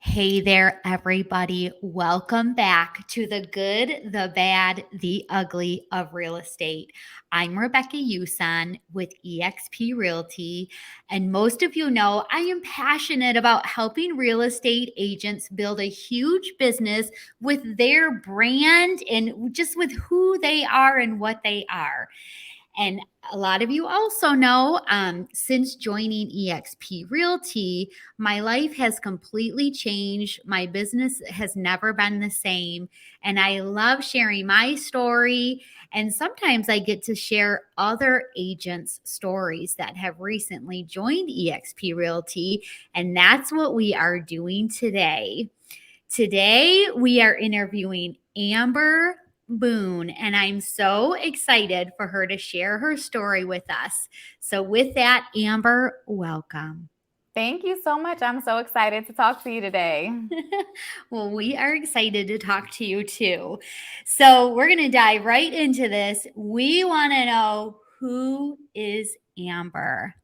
Hey there, everybody. Welcome back to the good, the bad, the ugly of real estate. I'm Rebecca Yuson with eXp Realty. And most of you know I am passionate about helping real estate agents build a huge business with their brand and just with who they are and what they are. And a lot of you also know, since joining eXp Realty, my life has completely changed. My business has never been the same. And I love sharing my story. And sometimes I get to share other agents' stories that have recently joined eXp Realty. And that's what we are doing today. Today, we are interviewing Amber Boone, and I'm so excited for her to share her story with us. So, with that, Amber, welcome. Thank you so much. I'm so excited to talk to you today. Well, we are excited to talk to you too. So, we're going to dive right into this. We want to know, who is Amber?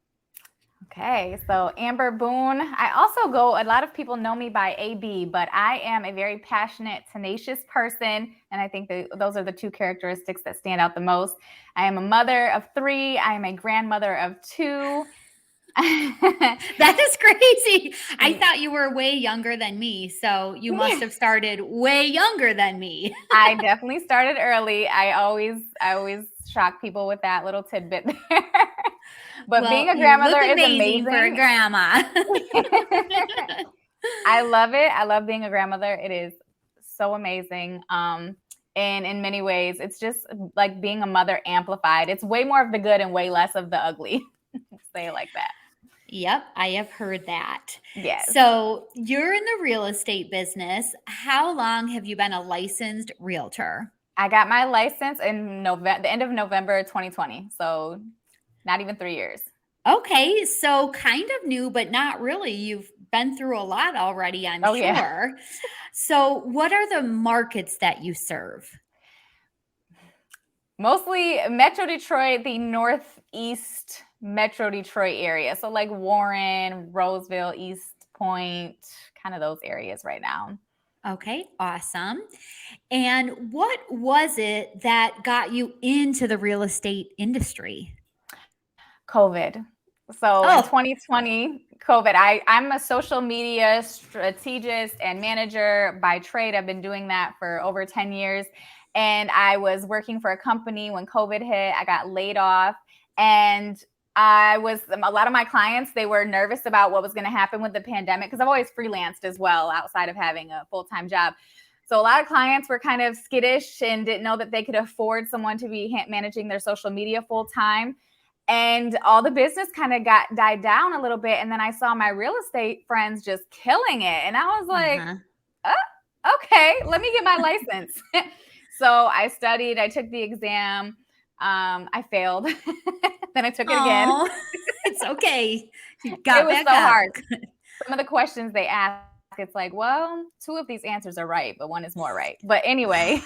Okay, so Amber Boone. A lot of people know me by AB, but I am a very passionate, tenacious person. And I think those are the two characteristics that stand out the most. I am a mother of 3, I am a grandmother of 2. That is crazy. I thought you were way younger than me, so you must have started way younger than me. I definitely started early. I always shock people with that little tidbit there. But being Well, a you look grandmother is amazing for a amazing. grandma. I love it. I love being a grandmother. It is so amazing. And in many ways, it's just like being a mother amplified. It's way more of the good and way less of the ugly. Say it like that. Yep, I have heard that. Yes. So, you're in the real estate business. How long have you been a licensed realtor? I got my license in the end of November 2020. So not even 3 years. Okay, so kind of new, but not really. You've been through a lot already, I'm Oh, yeah. sure. So, what are the markets that you serve? Mostly Metro Detroit, the Northeast Metro Detroit area. So like Warren, Roseville, East Point, kind of those areas right now. Okay, awesome. And what was it that got you into the real estate industry? COVID. So in Oh, 2020, COVID, I'm a social media strategist and manager by trade. I've been doing that for over 10 years. And I was working for a company when COVID hit. I got laid off. And a lot of my clients, they were nervous about what was going to happen with the pandemic because I've always freelanced as well outside of having a full-time job. So a lot of clients were kind of skittish and didn't know that they could afford someone to be managing their social media full time. And all the business kind of died down a little bit. And then I saw my real estate friends just killing it. And I was like, uh-huh. okay, let me get my license. So I studied, I took the exam. I failed. Then I took it again. Oh, it's okay. You It got was back so up. hard. Some of the questions they ask, it's like, well, 2 of these answers are right, but 1 is more right. But anyway,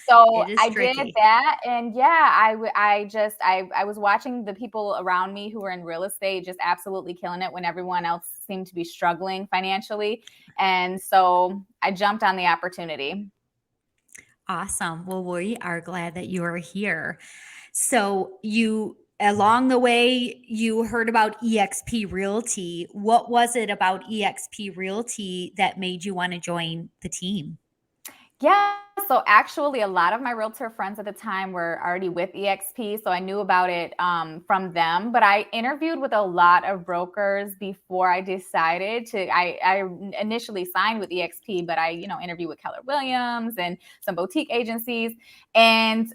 so It is I did tricky. that. And yeah, I was watching the people around me who were in real estate just absolutely killing it when everyone else seemed to be struggling financially. And so I jumped on the opportunity. Awesome. Well, we are glad that you are here. So, along the way, you heard about eXp Realty. What was it about eXp Realty that made you want to join the team? Yeah. So actually, a lot of my realtor friends at the time were already with eXp. So I knew about it from them. But I interviewed with a lot of brokers before I decided to. I initially signed with eXp, but I, interviewed with Keller Williams and some boutique agencies. And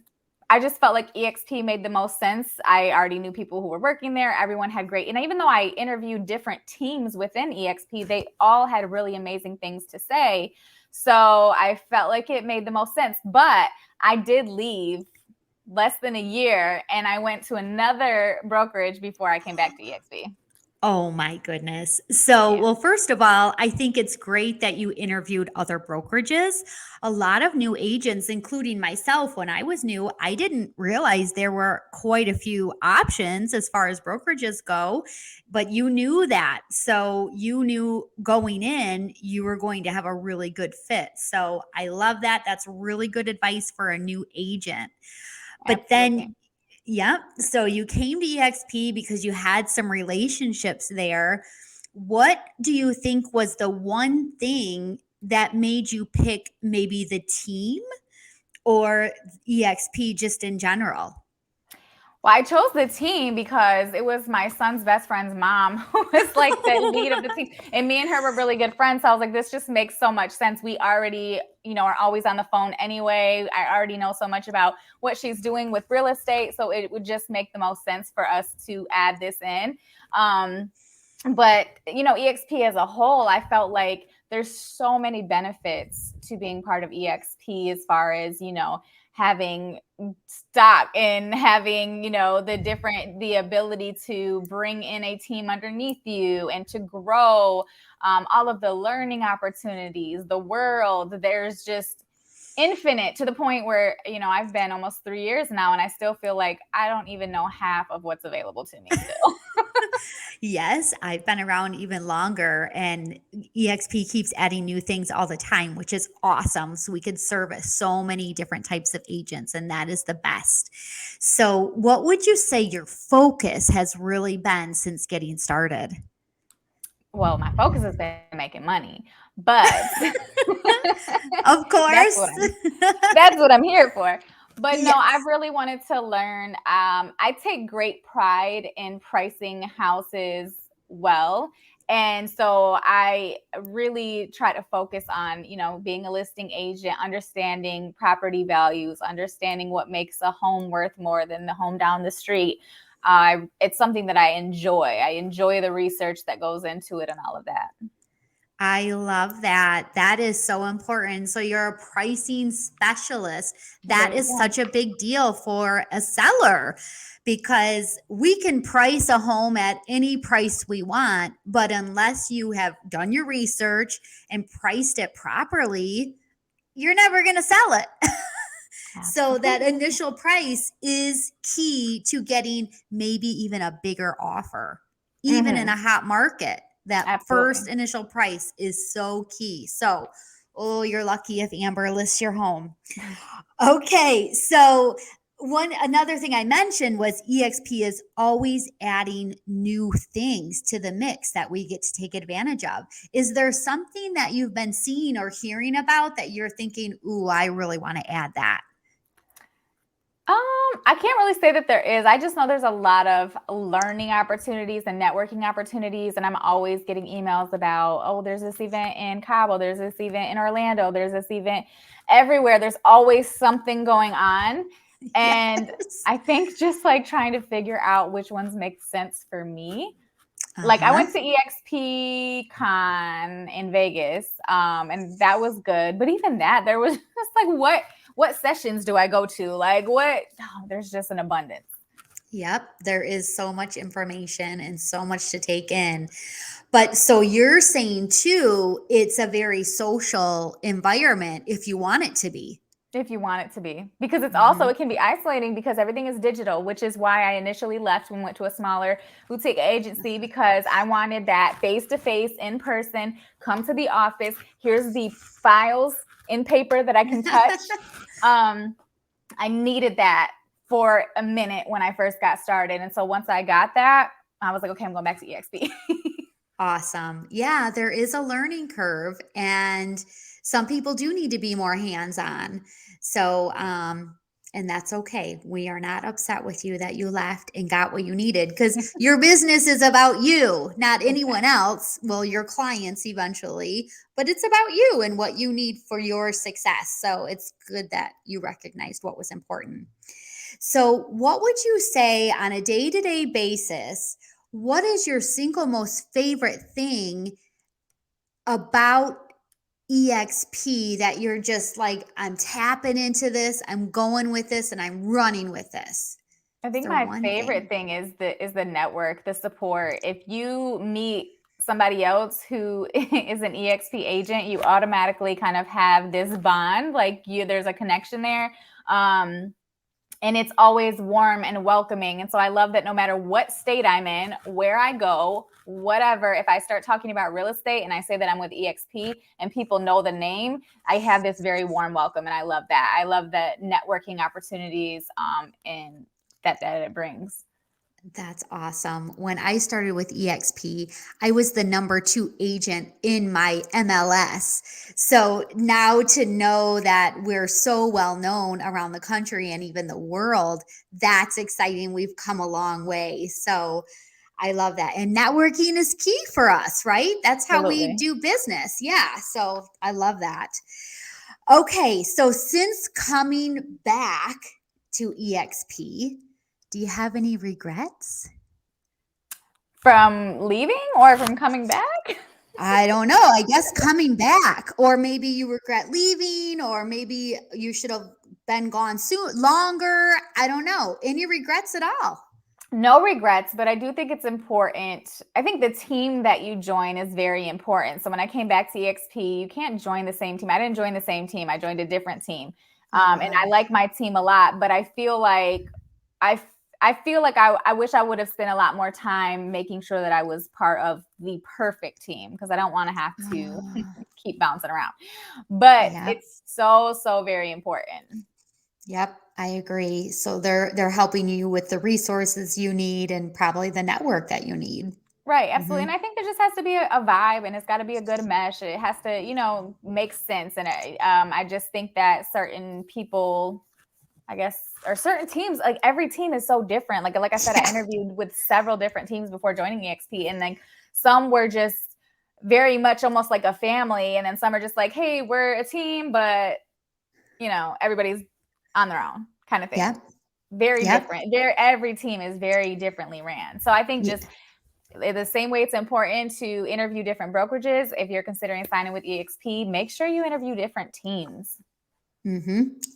I just felt like eXp made the most sense. I already knew people who were working there. Everyone had great, and even though I interviewed different teams within eXp, they all had really amazing things to say. So I felt like it made the most sense. But I did leave less than a year and I went to another brokerage before I came back to eXp. Oh my goodness. So, Yeah. well, first of all, I think it's great that you interviewed other brokerages. A lot of new agents, including myself, when I was new, I didn't realize there were quite a few options as far as brokerages go, but you knew that. So, you knew going in, you were going to have a really good fit. So, I love that. That's really good advice for a new agent. But then, Absolutely. yep. So you came to EXP because you had some relationships there. What do you think was the one thing that made you pick maybe the team or EXP just in general? Well, I chose the team because it was my son's best friend's mom who was like the lead of the team. And me and her were really good friends. So I was like, this just makes so much sense. We already, are always on the phone anyway. I already know so much about what she's doing with real estate. So it would just make the most sense for us to add this in. But EXP as a whole, I felt like there's so many benefits to being part of EXP as far as, having stock and having, the ability to bring in a team underneath you and to grow, all of the learning opportunities, the world. There's just infinite, to the point where, I've been almost 3 years now and I still feel like I don't even know half of what's available to me still. Yes, I've been around even longer, and EXP keeps adding new things all the time, which is awesome. So we could service so many different types of agents, and that is the best. So, what would you say your focus has really been since getting started? Well, my focus has been making money, but Of that's course. what I'm here for. But no, I Yes. really wanted to learn. I take great pride in pricing houses well. And so I really try to focus on, being a listing agent, understanding property values, understanding what makes a home worth more than the home down the street. It's something that I enjoy. I enjoy the research that goes into it and all of that. I love that. That is so important. So you're a pricing specialist. That There you is go. such a big deal for a seller because we can price a home at any price we want, but unless you have done your research and priced it properly, you're never going to sell it. So that Absolutely. initial price is key to getting maybe even a bigger offer. Even in Hmm. a hot market, that first Absolutely. initial price is so key. So, oh, you're lucky if Amber lists your home. Okay, so one another thing I mentioned was EXP is always adding new things to the mix that we get to take advantage of. Is there something that you've been seeing or hearing about that you're thinking, "Ooh, I really want to add that"? I can't really say that there is. I just know there's a lot of learning opportunities and networking opportunities. And I'm always getting emails about, oh, there's this event in Cabo, there's this event in Orlando, there's this event everywhere. There's always something going on. And Yes. I think just like trying to figure out which ones make sense for me. Like I Uh-huh. went to eXp Con in Vegas, and that was good. But even that, there was just like, what sessions do I go to? Like what? Oh, there's just an abundance. Yep, there is so much information and so much to take in. But so you're saying too, it's a very social environment if you want it to be. If you want it to be, because it's also, Mhm. it can be isolating because everything is digital, which is why I initially left and went to a smaller boutique agency, because I wanted that face to face, in person, come to the office. Here's the files in paper that I can touch. Um, I needed that for a minute when I first got started. And so once I got that, I was like, okay, I'm going back to EXP. Awesome. Yeah, there is a learning curve, and some people do need to be more hands-on. So, and that's okay. We are not upset with you that you left and got what you needed because your business is about you, not anyone Exactly. else. Well, your clients eventually, but it's about you and what you need for your success. So it's good that you recognized what was important. So, what would you say on a day to day basis? What is your single most favorite thing about EXP that you're just like, I'm tapping into this, I'm going with this, and I'm running with this? I It's think the my one favorite thing. thing is the network, the support. If you meet somebody else who is an EXP agent, you automatically kind of have this bond, like there's a connection there. And it's always warm and welcoming. And so I love that no matter what state I'm in, where I go, whatever, if I start talking about real estate and I say that I'm with EXP and people know the name, I have this very warm welcome. And I love that. I love the networking opportunities and that it brings. That's awesome. When I started with eXp, I was the number 2 agent in my MLS. So now to know that we're so well known around the country and even the world, that's exciting. We've come a long way. So I love that. And networking is key for us, right? That's how we Absolutely. do business. Yeah. So I love that. Okay. So since coming back to eXp, do you have any regrets? From leaving or from coming back? I don't know. I guess coming back, or maybe you regret leaving, or maybe you should have been gone longer. I don't know. Any regrets at all? No regrets, but I do think it's important. I think the team that you join is very important. So when I came back to EXP, you can't join the same team. I didn't join the same team. I joined a different team. And I like my team a lot, but I feel like I I feel like I wish I would have spent a lot more time making sure that I was part of the perfect team because I don't want to have to keep bouncing around. But Yep. it's so very important. Yep. I agree. So they're helping you with the resources you need and probably the network that you need. Right, absolutely. Hmm. And I think there just has to be a vibe and it's got to be a good mesh. It has to, make sense. And I just think that certain people, I guess, or certain teams, like every team is so different. Like I said, I Yeah. interviewed with several different teams before joining EXP, and then some were just very much almost like a family, and then some are just like, hey, we're a team, but everybody's on their own kind of thing. Yep. Very Yep. different. Every team is very differently ran. So I think just the same way it's important to interview different brokerages. If you're considering signing with EXP, make sure you interview different teams.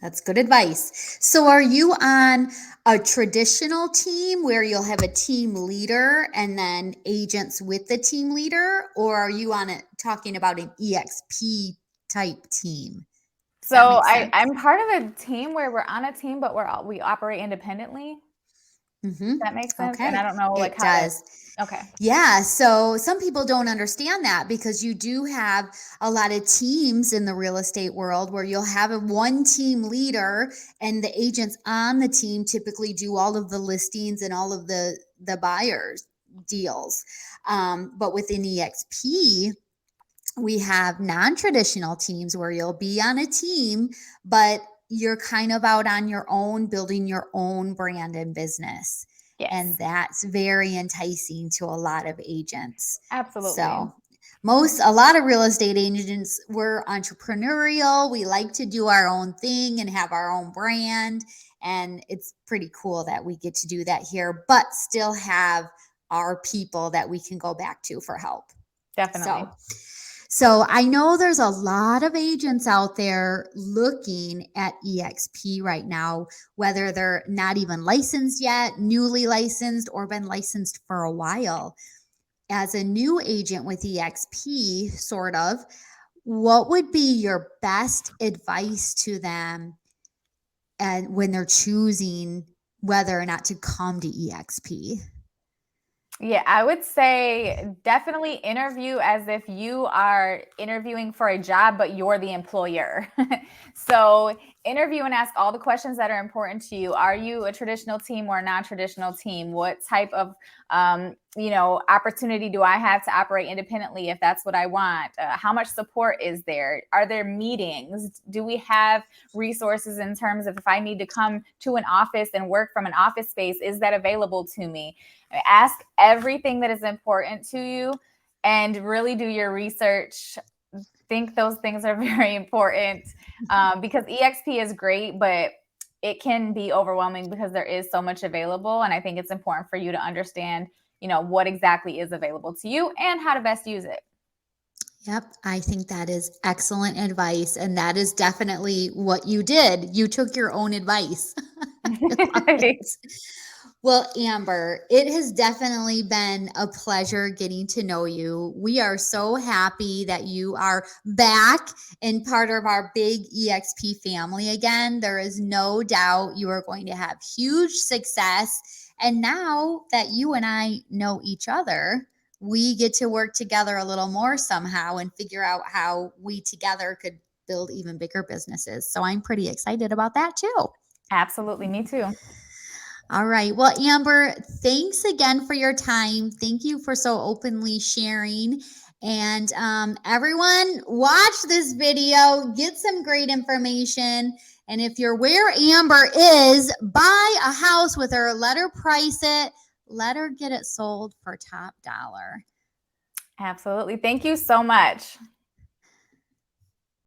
That's good advice. So, are you on a traditional team where you'll have a team leader and then agents with the team leader, or are you on it talking about an EXP type team? Does that So make sense? I'm part of a team where we're on a team, but we operate independently. Mm-hmm. That makes sense. And Okay, I don't know like it how to. does. Okay. Yeah, so some people don't understand that because you do have a lot of teams in the real estate world where you'll have a one team leader and the agents on the team typically do all of the listings and all of the buyers deals. But within EXP, we have non-traditional teams where you'll be on a team, but you're kind of out on your own, building your own brand and business. And Yes, that's very enticing to a lot of agents. absolutely. So, a lot of real estate agents, we're entrepreneurial. We like to do our own thing and have our own brand. And it's pretty cool that we get to do that here, but still have our people that we can go back to for help. Definitely. So I know there's a lot of agents out there looking at eXp right now, whether they're not even licensed yet, newly licensed, or been licensed for a while. As a new agent with eXp, sort of, what would be your best advice to them and when they're choosing whether or not to come to eXp? Yeah, I would say definitely interview as if you are interviewing for a job, but you're the employer. So interview and ask all the questions that are important to you. Are you a traditional team or a non-traditional team? What type of opportunity do I have to operate independently if that's what I want? How much support is there? Are there meetings? Do we have resources in terms of if I need to come to an office and work from an office space, is that available to me? Ask everything that is important to you and really do your research. Think those things are very important because EXP is great, but it can be overwhelming because there is so much available. And I think it's important for you to understand, what exactly is available to you and how to best use it. Yep, I think that is excellent advice. And that is definitely what you did. You took your own advice. I love it. Well, Amber, it has definitely been a pleasure getting to know you. We are so happy that you are back and part of our big eXp family again. There is no doubt you are going to have huge success. And now that you and I know each other, we get to work together a little more somehow and figure out how we together could build even bigger businesses. So I'm pretty excited about that too. Absolutely. Me too. All right. Well, Amber, thanks again for your time. Thank you for so openly sharing. And everyone, watch this video, get some great information. And if you're where Amber is, buy a house with her, let her price it, let her get it sold for top dollar. Absolutely. Thank you so much.